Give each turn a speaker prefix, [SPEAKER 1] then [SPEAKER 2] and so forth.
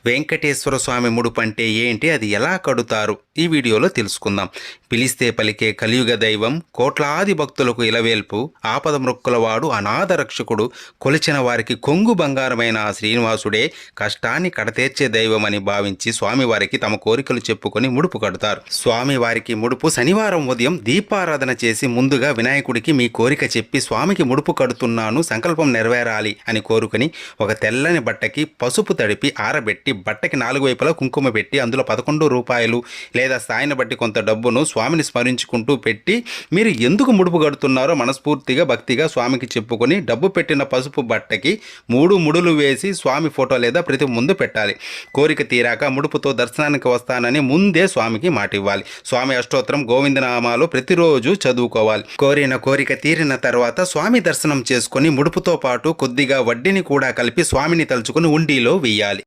[SPEAKER 1] వెంకటేశ్వర స్వామి ముడుపు అంటే ఏంటి, అది ఎలా కడుతారు, ఈ వీడియోలో తెలుసుకుందాం. పిలిస్తే పలికే కలియుగ దైవం, కోట్లాది భక్తులకు ఇలవేల్పు, ఆపద మృక్కులవాడు, అనాథ రక్షకుడు, కొలిచిన వారికి కొంగు బంగారమైన ఆ శ్రీనివాసుడే కష్టాన్ని కడతేర్చే దైవం అని భావించి స్వామివారికి తమ కోరికలు చెప్పుకొని ముడుపు కడతారు. స్వామివారికి ముడుపు శనివారం ఉదయం దీపారాధన చేసి ముందుగా వినాయకుడికి మీ కోరిక చెప్పి స్వామికి ముడుపు కడుతున్నాను, సంకల్పం నెరవేరాలి అని కోరుకొని ఒక తెల్లని బట్టకి పసుపు తడిపి ఆరబెట్టి బట్టకి 4 వైపులా కుంకుమ పెట్టి అందులో 11 రూపాయలు లేదా స్థాయిని బట్టి కొంత డబ్బును స్వామిని స్మరించుకుంటూ పెట్టి మీరు ఎందుకు ముడుపు కడుతున్నారో మనస్ఫూర్తిగా భక్తిగా స్వామికి చెప్పుకొని డబ్బు పెట్టిన పసుపు బట్టకి 3 ముడులు వేసి స్వామి ఫోటో లేదా ప్రతి ముందు పెట్టాలి. కోరిక తీరాక ముడుపుతో దర్శనానికి వస్తానని ముందే స్వామికి మాట ఇవ్వాలి. స్వామి అష్టోత్తరం గోవిందనామాలు ప్రతిరోజు చదువుకోవాలి. కోరిన కోరిక తీరిన తర్వాత స్వామి దర్శనం చేసుకొని ముడుపుతో పాటు కొద్దిగా వడ్డీని కూడా కలిపి స్వామిని తలుచుకుని ఉండిలో వెయ్యాలి.